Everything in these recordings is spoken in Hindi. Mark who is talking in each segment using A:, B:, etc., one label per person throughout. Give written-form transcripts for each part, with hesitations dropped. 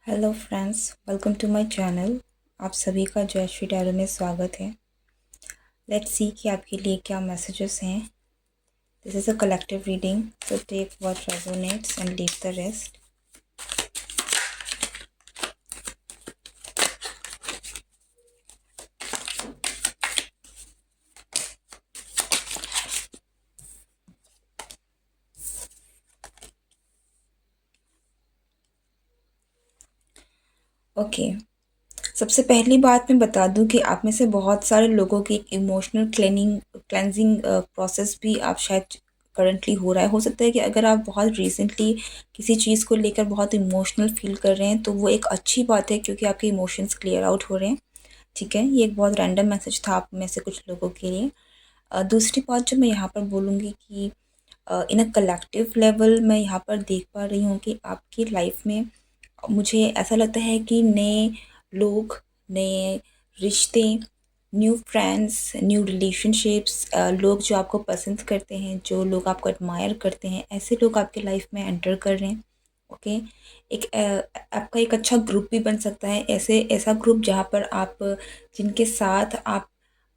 A: Hello friends, welcome to my channel. आप सभी का जयश्री टैरो में स्वागत है। लेट्स सी कि आपके लिए क्या मैसेजेस हैं। This is a collective reading, so take what resonates and leave the rest. Okay, सबसे पहली बात मैं बता दूं कि आप में से बहुत सारे लोगों की एक इमोशनल क्लेंजिंग प्रोसेस भी आप शायद करंटली हो रहा है। हो सकता है कि अगर आप बहुत रिसेंटली किसी चीज़ को लेकर बहुत इमोशनल फील कर रहे हैं तो वो एक अच्छी बात है, क्योंकि आपके इमोशंस क्लियर आउट हो रहे हैं। ठीक है, ये एक बहुत रैंडम मैसेज था आप में से कुछ लोगों के लिए। दूसरी बात जो मैं यहाँ पर बोलूँगी कि इन अ कलेक्टिव लेवल मैं यहाँ पर देख पा रही हूँ कि आपकी लाइफ में मुझे ऐसा लगता है कि नए लोग, नए रिश्ते, न्यू फ्रेंड्स, न्यू रिलेशनशिप्स, लोग जो आपको पसंद करते हैं, जो लोग आपको एडमायर करते हैं, ऐसे लोग आपके लाइफ में एंटर कर रहे हैं। ओके, एक आपका एक अच्छा ग्रुप भी बन सकता है। ऐसा ग्रुप जहाँ पर आप जिनके साथ आप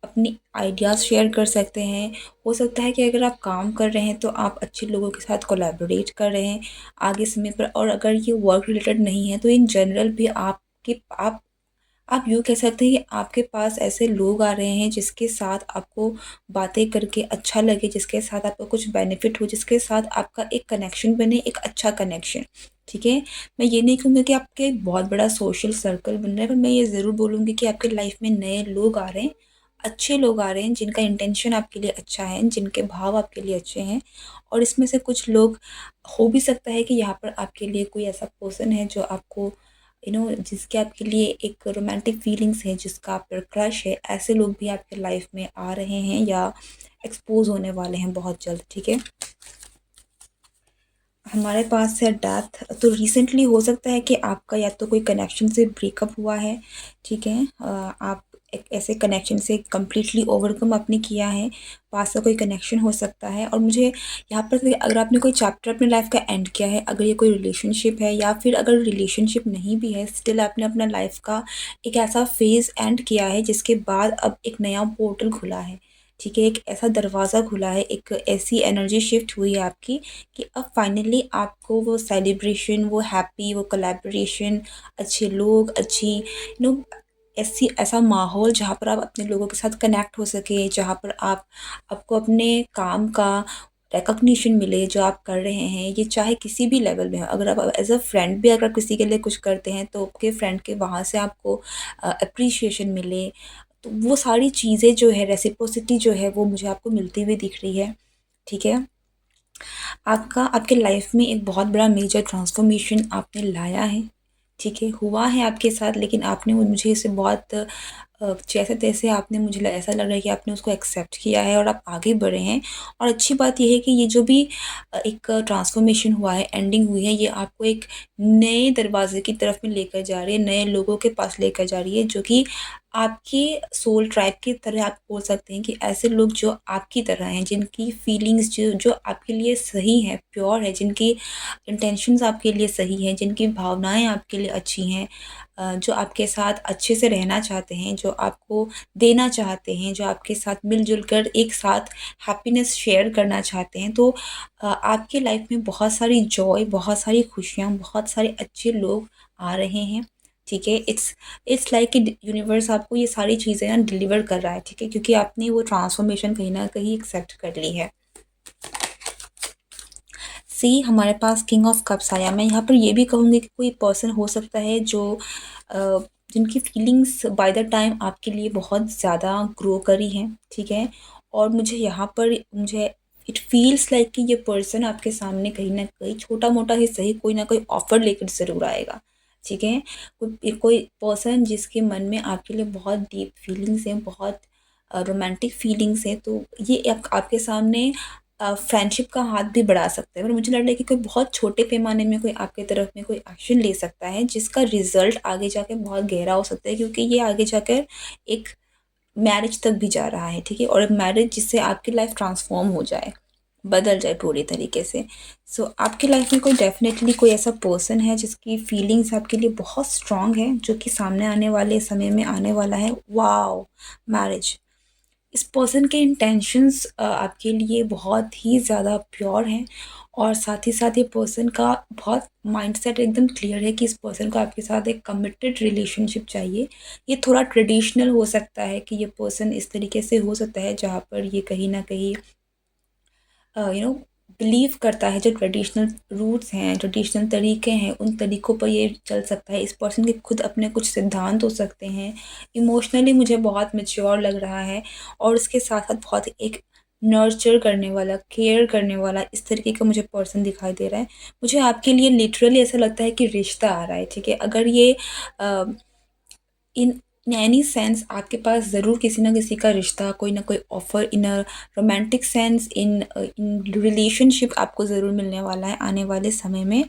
A: अपनी आइडियाज़ शेयर कर सकते हैं। हो सकता है कि अगर आप काम कर रहे हैं तो आप अच्छे लोगों के साथ कोलैबोरेट कर रहे हैं आगे समय पर, और अगर ये वर्क रिलेटेड नहीं है तो इन जनरल भी आप यूँ कह सकते हैं कि आपके पास ऐसे लोग आ रहे हैं जिसके साथ आपको बातें करके अच्छा लगे, जिसके साथ आपको कुछ बेनिफिट हो, जिसके साथ आपका एक कनेक्शन बने, एक अच्छा कनेक्शन। ठीक है, मैं ये नहीं कहूँगी कि आपके एक बहुत बड़ा सोशल सर्कल बन रहा है, पर मैं ये ज़रूर बोलूँगी कि आपके लाइफ में नए लोग आ रहे हैं, अच्छे लोग आ रहे हैं, जिनका इंटेंशन आपके लिए अच्छा है, जिनके भाव आपके लिए अच्छे हैं। और इसमें से कुछ लोग, हो भी सकता है कि यहाँ पर आपके लिए कोई ऐसा पर्सन है जो आपको जिसके आपके लिए एक रोमांटिक फीलिंग्स है, जिसका आप पर क्रश है। ऐसे लोग भी आपके लाइफ में आ रहे हैं या एक्सपोज होने वाले हैं बहुत जल्द। ठीक है, हमारे पास है डेथ। तो रिसेंटली हो सकता है कि आपका या तो कोई कनेक्शन से ब्रेकअप हुआ है। ठीक है, आप एक ऐसे कनेक्शन से कम्प्लीटली ओवरकम आपने किया है, पास का कोई कनेक्शन हो सकता है। और मुझे यहाँ पर अगर आपने कोई चैप्टर अपनी लाइफ का एंड किया है, अगर ये कोई रिलेशनशिप है या फिर अगर रिलेशनशिप नहीं भी है, स्टिल आपने अपना लाइफ का एक ऐसा फेज़ एंड किया है जिसके बाद अब एक नया पोर्टल खुला है। ठीक है, एक ऐसा दरवाज़ा खुला है, एक ऐसी एनर्जी शिफ्ट हुई है आपकी कि अब फाइनली आपको वो सेलिब्रेशन, वो हैप्पी, वो कोलैबोरेशन, अच्छे लोग, अच्छी ऐसी ऐसा माहौल जहाँ पर आप अपने लोगों के साथ कनेक्ट हो सके, जहाँ पर आपको अपने काम का रिकॉग्निशन मिले जो आप कर रहे हैं, ये चाहे किसी भी लेवल में हो। अगर आप एज अ फ्रेंड भी अगर किसी के लिए कुछ करते हैं तो आपके फ्रेंड के वहाँ से आपको अप्रिशिएशन मिले, तो वो सारी चीज़ें जो है, रेसिप्रोसिटी जो है, वो मुझे आपको मिलती हुई दिख रही है। ठीक है, आपका आपके लाइफ में एक बहुत बड़ा मेजर ट्रांसफॉर्मेशन आपने लाया है। ठीक है, हुआ है आपके साथ, लेकिन आपने मुझे इसे बहुत जैसे तैसे आपने मुझे ऐसा लग रहा है कि आपने उसको एक्सेप्ट किया है और आप आगे बढ़े हैं। और अच्छी बात यह है कि ये जो भी एक ट्रांसफॉर्मेशन हुआ है, एंडिंग हुई है, ये आपको एक नए दरवाजे की तरफ में लेकर जा रही है, नए लोगों के पास लेकर जा रही है, जो कि आपकी सोल ट्राइब की तरह आप बोल सकते हैं कि ऐसे लोग जो आपकी तरह हैं, जिनकी फीलिंग्स जो जो आपके लिए सही हैं, प्योर है, जिनकी इंटेंशंस आपके लिए सही हैं, जिनकी भावनाएं आपके लिए अच्छी हैं, जो आपके साथ अच्छे से रहना चाहते हैं, जो आपको देना चाहते हैं, जो आपके साथ मिलजुल कर एक साथ हैप्पीनेस शेयर करना चाहते हैं। तो आपकी लाइफ में बहुत सारी जॉय, बहुत सारी खुशियाँ, बहुत सारे अच्छे लोग आ रहे हैं। ठीक है, इट्स लाइक कि यूनिवर्स आपको ये सारी चीज़ें ना डिलीवर कर रहा है। ठीक है, क्योंकि आपने वो ट्रांसफॉर्मेशन कहीं ना कहीं एक्सेप्ट कर ली है। सी, हमारे पास किंग ऑफ कप्स आया। मैं यहाँ पर ये भी कहूँगी कि कोई पर्सन हो सकता है जो जिनकी फीलिंग्स बाय द टाइम आपके लिए बहुत ज़्यादा ग्रो करी हैं। ठीक है, और मुझे इट फील्स लाइक कि ये पर्सन आपके सामने कहीं ना कहीं छोटा मोटा ही सही कोई ना कोई ऑफर लेकर ज़रूर आएगा। ठीक है, कोई कोई पर्सन जिसके मन में आपके लिए बहुत डीप फीलिंग्स हैं, बहुत रोमांटिक फीलिंग्स हैं, तो ये आपके सामने फ्रेंडशिप का हाथ भी बढ़ा सकता है। पर मुझे लग रहा है कि कोई बहुत छोटे पैमाने में कोई आपके तरफ में कोई एक्शन ले सकता है, जिसका रिजल्ट आगे जाके बहुत गहरा हो सकता है, क्योंकि ये आगे जाकर एक मैरिज तक भी जा रहा है। ठीक है, और एक मैरिज जिससे आपकी लाइफ ट्रांसफॉर्म हो जाए, बदल जाए पूरी तरीके से। सो आपकी लाइफ में कोई डेफ़िनेटली कोई ऐसा पर्सन है जिसकी फीलिंग्स आपके लिए बहुत स्ट्रॉन्ग है, जो कि सामने आने वाले समय में आने वाला है। वॉव! मैरिज। इस पर्सन के इंटेंशंस आपके लिए बहुत ही ज़्यादा प्योर हैं, और साथ ही साथ ये पर्सन का बहुत माइंडसेट एकदम क्लियर है कि इस पर्सन को आपके साथ एक कमिटेड रिलेशनशिप चाहिए। ये थोड़ा ट्रेडिशनल हो सकता है कि ये पर्सन इस तरीके से हो सकता है जहाँ पर ये कहीं न कहीं बिलीव करता है, जो ट्रेडिशनल रूट्स हैं, ट्रेडिशनल तरीके हैं, उन तरीकों पर ये चल सकता है। इस पर्सन के खुद अपने कुछ सिद्धांत हो सकते हैं। इमोशनली मुझे बहुत मैच्योर लग रहा है, और उसके साथ-साथ बहुत एक नर्चर करने वाला, केयर करने वाला, इस तरीके का मुझे पर्सन दिखाई दे रहा है। मुझे आपके लिए लिटरली ऐसा लगता है कि रिश्ता आ रहा है, ठीक है? अगर ये अ इन एनी सेंस आपके पास ज़रूर किसी न किसी का रिश्ता, कोई ना कोई offer in a romantic sense, in relationship आपको ज़रूर मिलने वाला है आने वाले समय में।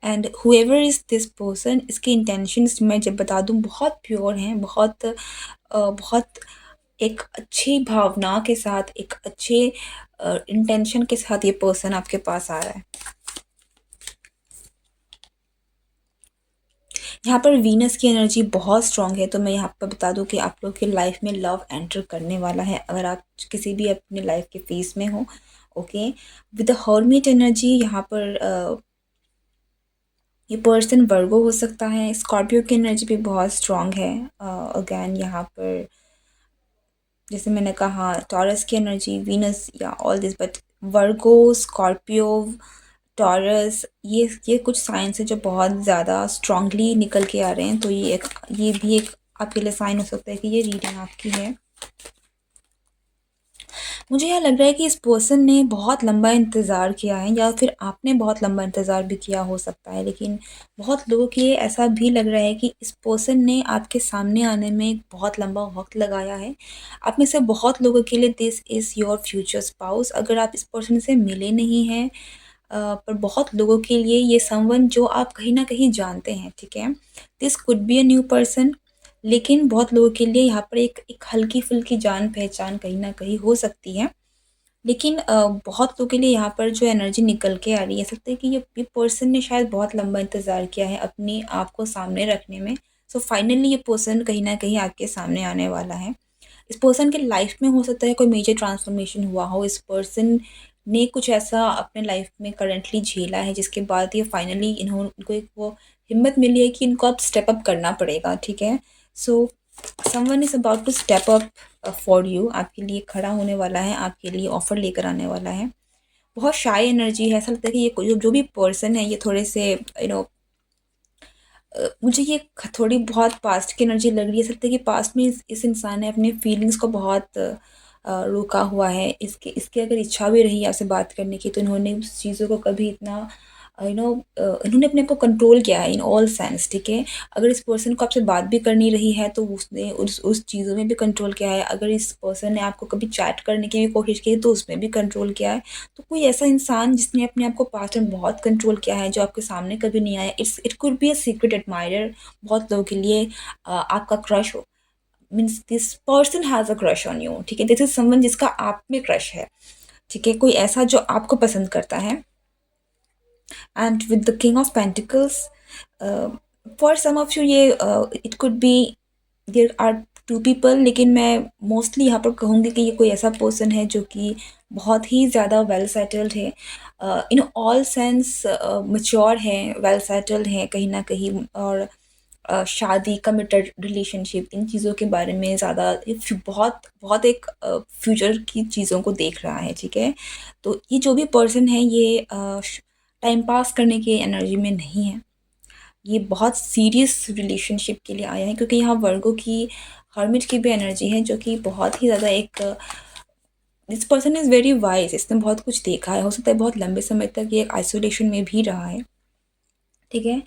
A: And whoever is this person, इसके इंटेंशंस मैं जब बता दूँ बहुत प्योर हैं, बहुत एक अच्छी भावना के साथ, एक अच्छे इंटेंशन के साथ ये पर्सन आपके पास आ रहा है। यहाँ पर वीनस की एनर्जी बहुत स्ट्रॉन्ग है, तो मैं यहाँ पर बता दूँ कि आप लोग की लाइफ में लव एंटर करने वाला है, अगर आप किसी भी अपने लाइफ के फेज़ में हो। Okay, with the hermit energy यहाँ पर ये पर्सन वर्गो हो सकता है। स्कॉर्पियो की एनर्जी भी बहुत स्ट्रॉन्ग है। अगेन यहाँ पर जैसे मैंने कहा टॉरस की एनर्जी, वीनस या all this, but Virgo, Scorpio, taurus, ये कुछ साइंस है जो बहुत ज़्यादा स्ट्रांगली निकल के आ रहे हैं। तो ये भी एक आपके लिए साइन हो सकता है कि ये रीडिंग आपकी है। मुझे यह लग रहा है कि इस पर्सन ने बहुत लंबा इंतज़ार किया है, या फिर आपने बहुत लंबा इंतज़ार भी किया हो सकता है, लेकिन बहुत लोगों के लिए ऐसा भी लग रहा है कि इस पर्सन ने आपके सामने आने में बहुत लंबा वक़्त लगाया है। आप में से बहुत लोगों के लिए this is your future spouse, अगर आप इस पर्सन से मिले नहीं हैं, पर बहुत लोगों के लिए ये समवन जो आप कहीं न कहीं जानते हैं, ठीक है? This could be a new person, लेकिन बहुत लोगों के लिए यहाँ पर एक एक हल्की-फुल्की जान-पहचान कहीं न कहीं हो सकती है। लेकिन बहुत लोगों के लिए यहाँ पर जो एनर्जी निकल के आ रही है, ऐसा लगता है कि ये पर्सन ने शायद बहुत लंबा इंतज़ार किया है अपने आप को सामने रखने में। सो फाइनली ये पर्सन कहीं न कहीं आपके सामने आने वाला है। इस पर्सन के लाइफ में हो सकता है कोई मेजर ट्रांसफॉर्मेशन हुआ हो, इस पर्सन ने कुछ ऐसा अपने लाइफ में करंटली झेला है जिसके बाद ये फाइनली इनको एक वो हिम्मत मिली है कि इनको अब स्टेप अप करना पड़ेगा, ठीक है? So someone is about to step up for you, आपके लिए खड़ा होने वाला है, आपके लिए ऑफ़र लेकर आने वाला है। बहुत शाय एनर्जी है, ऐसा लगता है कि ये कोई जो भी पर्सन है ये थोड़े से मुझे ये थोड़ी बहुत पास्ट की एनर्जी लग रही है। सकता है कि पास्ट में इस इंसान ने अपनी फीलिंग्स को बहुत रोका हुआ है। इसके इसकी अगर इच्छा भी रही आपसे बात करने की, तो इन्होंने उस चीज़ों को कभी इतना इन्होंने अपने आप को कंट्रोल किया है इन ऑल सेंस, ठीक है? अगर इस पर्सन को आपसे बात भी करनी रही है, तो उसने उस चीज़ों में भी कंट्रोल किया है। अगर इस पर्सन ने आपको कभी चैट करने की भी कोशिश की, तो उसमें भी कंट्रोल किया है। तो कोई ऐसा इंसान जिसने अपने आप को पास्ट में बहुत कंट्रोल किया है, जो आपके सामने कभी नहीं आया, it could be a secret admirer. बहुत लोगों के लिए आपका क्रश हो, means this person has a crush on you, ठीक है? दिस इज़ समवन जिसका आप में क्रश है, ठीक है? कोई ऐसा जो आपको पसंद करता है। And with the king of pentacles, for some of you ये it could be there are two people, लेकिन मैं मोस्टली यहाँ पर कहूँगी कि ये कोई ऐसा पर्सन है जो कि बहुत ही ज़्यादा वेल सेटल्ड है, इन ऑल सेंस मच्योर है, वेल सेटल्ड है कहीं ना कहीं, और शादी, कमिटेड रिलेशनशिप, इन चीज़ों के बारे में ज़्यादा बहुत बहुत एक फ्यूचर की चीज़ों को देख रहा है, ठीक है? तो ये जो भी पर्सन है ये टाइम पास करने की एनर्जी में नहीं है, ये बहुत सीरियस रिलेशनशिप के लिए आया है, क्योंकि यहाँ वर्गो की हर्मिट की भी एनर्जी है, जो कि बहुत ही ज़्यादा एक this person is very wise, इसने बहुत कुछ देखा है, हो सकता है बहुत लंबे समय तक ये एक आइसोलेशन में भी रहा है, ठीक है?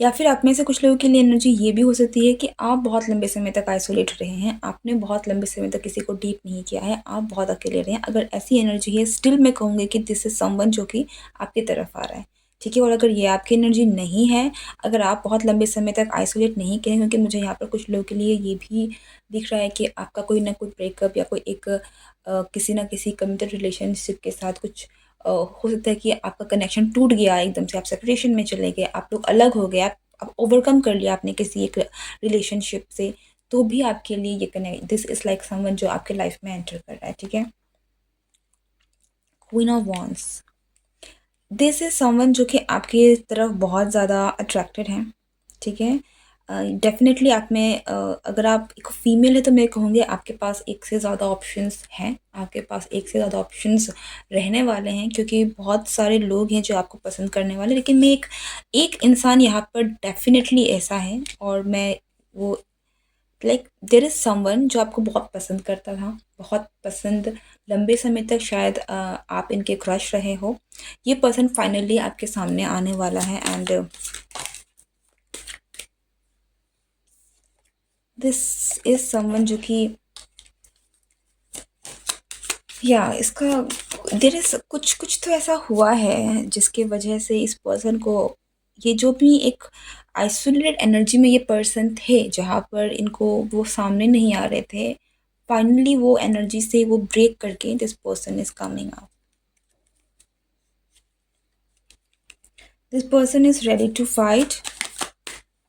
A: या फिर आप में से कुछ लोगों के लिए एनर्जी ये भी हो सकती है कि आप बहुत लंबे समय तक आइसोलेट रहे हैं, आपने बहुत लंबे समय तक किसी को डीप नहीं किया है, आप बहुत अकेले रहे हैं। अगर ऐसी एनर्जी है, स्टिल मैं कहूँगी कि दिस इज़ समवन जो कि आपकी तरफ आ रहा है, ठीक है? और अगर ये आपकी एनर्जी नहीं है, अगर आप बहुत लंबे समय तक आइसोलेट नहीं किए हैं, क्योंकि मुझे यहाँ पर कुछ लोगों के लिए ये भी दिख रहा है कि आपका कोई ना कोई ब्रेकअप या कोई एक किसी न किसी कमिटेड रिलेशनशिप के साथ कुछ हो सकता है कि आपका कनेक्शन टूट गया, एकदम से आप सेपरेशन में चले गए, आप लोग अलग हो गए, आप ओवरकम कर लिया आपने किसी एक रिलेशनशिप से, तो भी आपके लिए ये connect, this is like someone जो आपके लाइफ में एंटर कर रहा है, ठीक है। Queen of wands, this is someone जो कि आपकी तरफ बहुत ज़्यादा अट्रैक्टेड हैं, ठीक है। डेफिनेटली आप में अगर आप एक फीमेल है तो मैं कहूँगी आपके पास एक से ज़्यादा ऑप्शंस हैं, आपके पास एक से ज़्यादा ऑप्शंस रहने वाले हैं, क्योंकि बहुत सारे लोग हैं जो आपको पसंद करने वाले, लेकिन मैं एक एक इंसान यहाँ पर डेफिनेटली ऐसा है, और मैं वो लाइक देयर इज़ समवन जो आपको बहुत पसंद करता था, बहुत पसंद, लंबे समय तक शायद आप इनके क्रश रहे हो। ये पर्सन फाइनली आपके सामने आने वाला है, एंड दिस इज समवन जो कि या इसका देयर इज कुछ कुछ तो ऐसा हुआ है जिसके वजह से इस पर्सन को, ये जो भी एक आइसोलेटेड एनर्जी में ये पर्सन थे जहाँ पर इनको वो सामने नहीं आ रहे थे, फाइनली वो एनर्जी से वो ब्रेक करके this person is coming out, this person is ready to fight,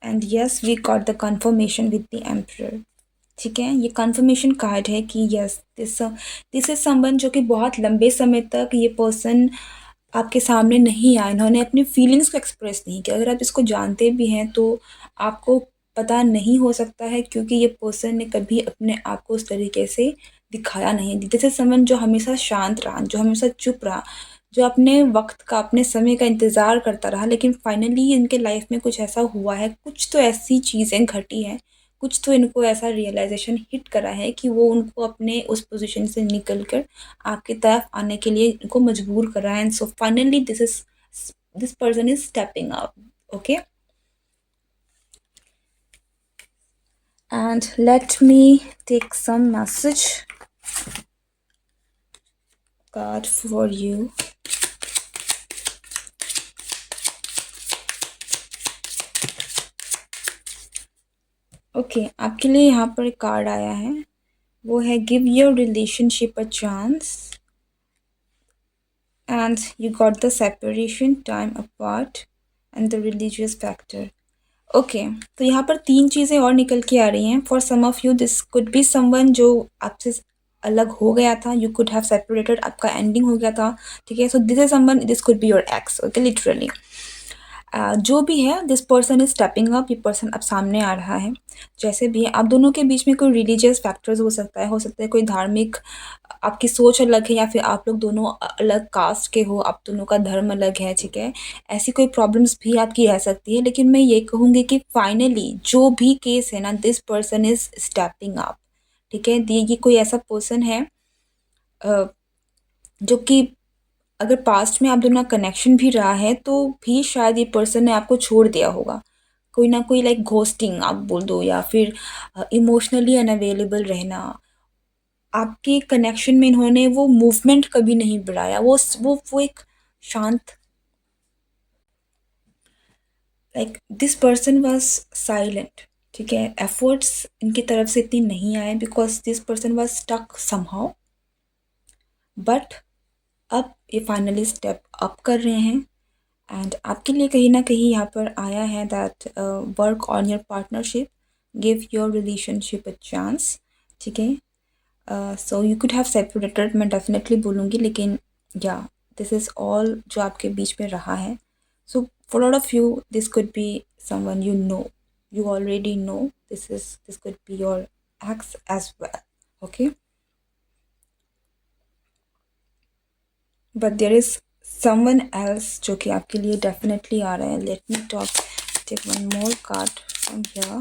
A: and yes we got the confirmation with the emperor, ठीक है। ये कंफर्मेशन कार्ड है कि यस दिस इज समवन जो कि बहुत लंबे समय तक ये पर्सन आपके सामने नहीं आया, इन्होंने अपनी फीलिंग्स को एक्सप्रेस नहीं किया। अगर आप इसको जानते भी हैं तो आपको पता नहीं हो सकता है, क्योंकि ये पर्सन ने कभी अपने आप को उस तरीके से दिखाया नहीं। दिस इज समवन जो हमेशा शांत रहा, जो हमेशा चुप रहा, जो अपने वक्त का, अपने समय का इंतज़ार करता रहा, लेकिन फाइनली इनके लाइफ में कुछ ऐसा हुआ है, कुछ तो ऐसी चीज़ें घटी हैं, कुछ तो इनको ऐसा रियलाइजेशन हिट करा है कि वो उनको अपने उस पोजीशन से निकल कर आपकी तरफ आने के लिए इनको मजबूर कर रहा है, and so finally this person is stepping up, okay. And let me take some message card for you. Okay आपके लिए यहाँ पर एक कार्ड आया है, वो है give your relationship a chance, and you got the separation, time apart, and the religious factor. Okay तो यहाँ पर तीन चीज़ें और निकल के आ रही हैं। For some of you this could be someone जो आपसे अलग हो गया था, यू कुड हैव सेपरेटेड, आपका एंडिंग हो गया था, ठीक है। So this is someone, this could be your ex, okay, literally. जो भी है this person is stepping up, ये पर्सन अब सामने आ रहा है। जैसे भी है आप दोनों के बीच में कोई रिलीजियस फैक्टर्स हो सकता है कोई धार्मिक, आपकी सोच अलग है, या फिर आप लोग दोनों अलग कास्ट के हो, आप दोनों का धर्म अलग है, ठीक है। ऐसी कोई प्रॉब्लम्स भी आपकी रह सकती है, लेकिन मैं ये कहूँगी कि फाइनली जो भी केस है ना, this person is stepping up, ठीक है। ये कोई ऐसा पर्सन है जो कि अगर पास्ट में आप दोनों का कनेक्शन भी रहा है तो भी शायद ये पर्सन ने आपको छोड़ दिया होगा, कोई ना कोई लाइक घोस्टिंग आप बोल दो, या फिर इमोशनली अनअवेलेबल रहना, आपके कनेक्शन में इन्होंने वो मूवमेंट कभी नहीं बढ़ाया, वो एक शांत, like this person was silent, ठीक है। एफर्ट्स इनकी तरफ से इतनी नहीं आए because this person was stuck somehow, but अब ये फाइनली स्टेप अप कर रहे हैं, एंड आपके लिए कहीं ना कहीं यहाँ पर आया है that work on your partnership, give your relationship a chance, ठीक है। So you could have separated, मैं डेफिनेटली बोलूँगी, लेकिन या दिस इज़ ऑल जो आपके बीच में रहा है। So for lot of you this could be someone you know, you already know, this could be your ex as well, okay, but there is someone else जो कि आपके लिए definitely आ रहा है। let me take one more card from here।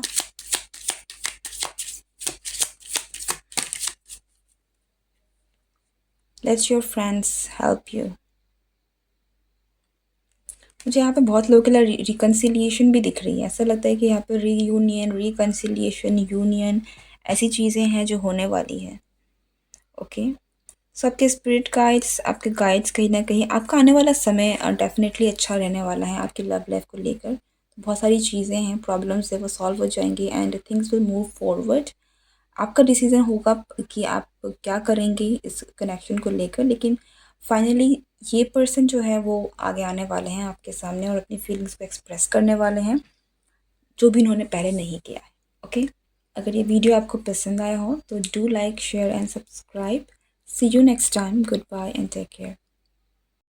A: let your friends help you। मुझे यहाँ पे बहुत लोगों के लिए रिकन्सिलिएशन भी दिख रही है, ऐसा लगता है कि यहाँ पे रीयूनियन, रिकन्सिलिएशन, यूनियन, ऐसी चीज़ें हैं जो होने वाली है, ओके। सो आपके स्पिरिट गाइड्स, आपके गाइड्स कहीं ना कहीं आपका आने वाला समय डेफिनेटली अच्छा रहने वाला है आपकी लव लाइफ को लेकर। बहुत सारी चीज़ें हैं, प्रॉब्लम्स है, वो सॉल्व हो जाएंगी and things will move forward. आपका डिसीज़न होगा कि आप क्या करेंगे इस कनेक्शन को लेकर, लेकिन फाइनली ये पर्सन जो है वो आगे आने वाले हैं आपके सामने और अपनी फीलिंग्स को एक्सप्रेस करने वाले हैं, जो भी उन्होंने पहले नहीं किया है। ओके, अगर ये वीडियो आपको पसंद आया हो तो do like, share and subscribe. See you next time. Goodbye and take care.